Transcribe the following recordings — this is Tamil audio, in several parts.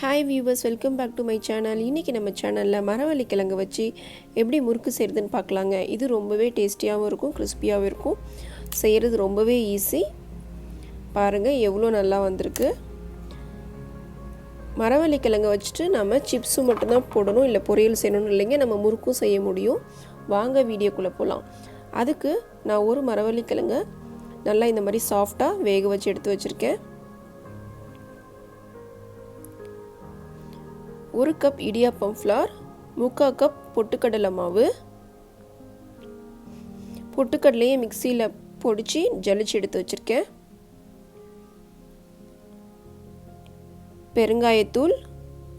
Hi viewers, welcome back to my channel. இன்னைக்கு நம்ம சேனல்ல மரவள்ளி கிழங்கு வச்சு எப்படி முறுக்கு செய்யறதுன்னு பார்க்கலாங்க. இது ரொம்பவே டேஸ்டியாவும் இருக்கும், கிறிஸ்பியாவும் இருக்கும். செய்யிறது ரொம்பவே ஈஸி. பாருங்க எவ்வளவு நல்லா வந்திருக்கு. மரவள்ளி கிழங்கு வச்சிட்டு நாம சிப்ஸ் மட்டும் தான் போடணும், இல்ல பொரியல் செய்யணும் இல்லைங்க. நம்ம முறுக்கும் செய்ய முடியும். வாங்க வீடியோக்குள்ள போலாம். அதுக்கு நான் ஒரு மரவள்ளி கிழங்கு நல்லா இந்த மாதிரி சாஃப்ட்டா வேக வச்சு எடுத்து வச்சிருக்கேன். 1 கப் இடியாப்பம் ஃப்ளார், 3/4 கப் பொட்டுக்கடலை மாவு, பொட்டுக்கடலையை மிக்ஸியில் பொடிச்சு ஜலிச்சு எடுத்து வச்சிருக்கேன். பெருங்காயத்தூள்,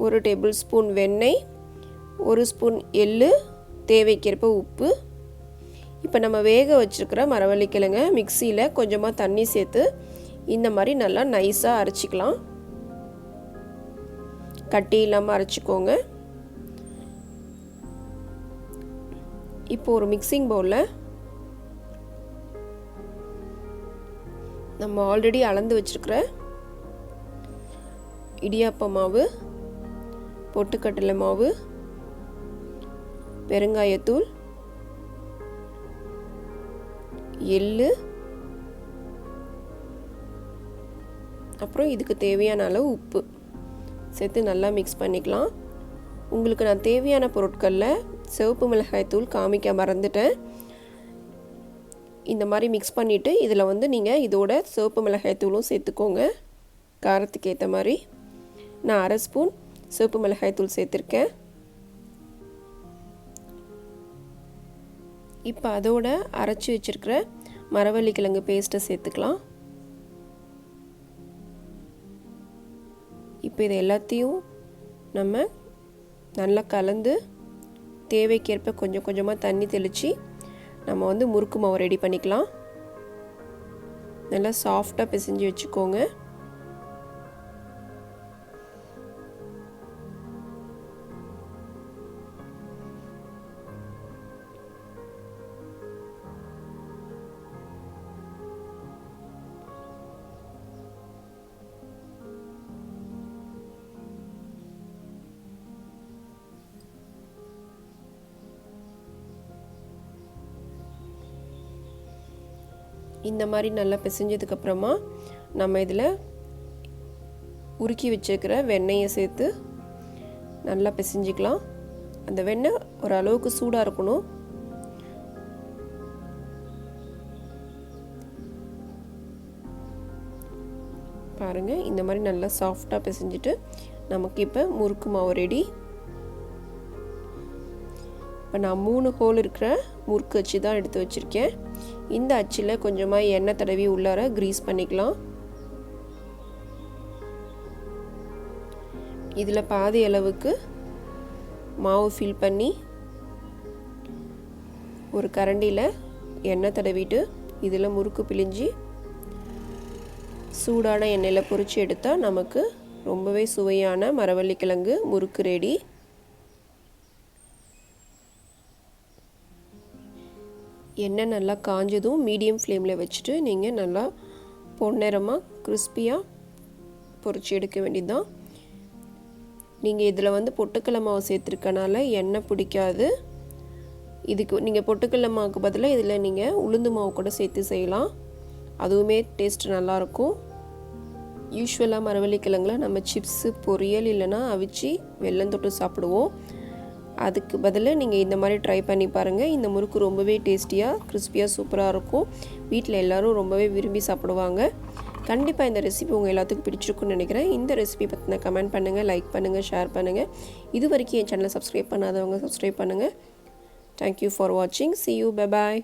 1 டேபிள் ஸ்பூன் வெண்ணெய், 1 ஸ்பூன் எள்ளு, தேவைக்கேற்ப உப்பு. இப்போ நம்ம வேக வச்சிருக்கிற மரவள்ளி கிழங்கை மிக்ஸியில் கொஞ்சமாக தண்ணி சேர்த்து இந்த மாதிரி நல்லா நைஸாக அரைச்சிக்கலாம். கட்டி இல்லாமல் அரைச்சிக்கோங்க. இப்போ ஒரு மிக்சிங் பவுலில் நம்ம ஆல்ரெடி அளந்து வச்சிருக்கிற இடியாப்ப மாவு, பொட்டுக்கடலை மாவு, பெருங்காயத்தூள், எள்ளு, அப்புறம் இதுக்கு தேவையான அளவு உப்பு சேர்த்து நல்லா மிக்ஸ் பண்ணிக்கலாம். உங்களுக்கு நான் தேவையான பொருட்களில் சிவப்பு மிளகாய் தூள் காமிக்க மறந்துட்டேன். இந்த மாதிரி மிக்ஸ் பண்ணிவிட்டு இதில் நீங்கள் இதோட சிவப்பு மிளகாய் தூளும் சேர்த்துக்கோங்க. காரத்துக்கு ஏற்ற மாதிரி நான் 1/2 ஸ்பூன் சிவப்பு மிளகாய் தூள் சேர்த்துருக்கேன். இப்போ அதோட அரைச்சி வச்சிருக்கிற மரவள்ளி கிழங்கு பேஸ்ட்டை சேர்த்துக்கலாம். இப்போ இது எல்லாத்தையும் நம்ம நல்லா கலந்து தேவைக்கேற்ப கொஞ்சம் கொஞ்சமாக தண்ணி தெளித்து நம்ம முறுக்கு மாவு ரெடி பண்ணிக்கலாம். நல்லா சாஃப்டாக பிசைஞ்சு வச்சுக்கோங்க. இந்த மாதிரி நல்லா பிசைஞ்சதுக்கு அப்புறமா நம்ம இதில் உருக்கி வச்சிருக்கிற வெண்ணெயை சேர்த்து நல்லா பிசைஞ்சிக்கலாம். அந்த வெண்ணெய் ஒரு அளவுக்கு சூடாக இருக்கணும். பாருங்க இந்த மாதிரி நல்லா சாஃப்டாக பிசைஞ்சிட்டு நமக்கு இப்போ முறுக்கு மாவு ரெடி. இப்போ நான் 3 ஹோல் இருக்கிற முறுக்கு அச்சு தான் எடுத்து வச்சுருக்கேன். இந்த அச்சில் கொஞ்சமாக எண்ணெய் தடவி உள்ளார கிரீஸ் பண்ணிக்கலாம். இதில் பாதி அளவுக்கு மாவு ஃபில் பண்ணி ஒரு கரண்டியில் எண்ணெய் தடவிட்டு இதில் முறுக்கு பிழிஞ்சி சூடான எண்ணெயில் பொரிச்சு எடுத்தால் நமக்கு ரொம்பவே சுவையான மரவள்ளி கிழங்கு முறுக்கு ரெடி. எண்ணெய் நல்லா காஞ்சதும் மீடியம் ஃப்ளேமில் வச்சுட்டு நீங்கள் நல்லா பொன்னிறமாக கிறிஸ்பியாக பொரிச்சு எடுக்க வேண்டியதுதான். நீங்கள் இதில் பொட்டுக்கடலை மாவு சேர்த்துருக்கனால எண்ணெய் பிடிக்காது. இதுக்கு நீங்கள் பொட்டுக்கடலை மாவுக்கு பதிலாக இதில் நீங்கள் உளுந்து மாவு கூட சேர்த்து செய்யலாம். அதுவுமே டேஸ்ட் நல்லாயிருக்கும். யூஸ்வலாக மரவள்ளி கிழங்குல நம்ம சிப்ஸு, பொரியல் இல்லைன்னா அவிச்சு வெல்லம் தொட்டு சாப்பிடுவோம். அதுக்கு பதிலாக நீங்கள் இந்த மாதிரி ட்ரை பண்ணி பாருங்கள். இந்த முறுக்கு ரொம்பவே டேஸ்டியாக கிறிஸ்பியாக சூப்பராக இருக்கும். வீட்டில் எல்லோரும் ரொம்பவே விரும்பி சாப்பிடுவாங்க. கண்டிப்பாக இந்த ரெசிபி உங்கள் எல்லாத்துக்கும் பிடிச்சிருக்குன்னு நினைக்கிறேன். இந்த ரெசிபி பற்றின கமெண்ட் பண்ணுங்கள், லைக் பண்ணுங்கள், ஷேர் பண்ணுங்கள். இது வரைக்கும் என் சேனலை சப்ஸ்கிரைப் பண்ணாதவங்க சப்ஸ்கிரைப் பண்ணுங்கள். தேங்க்யூ ஃபார் வாட்சிங். See you. Bye bye.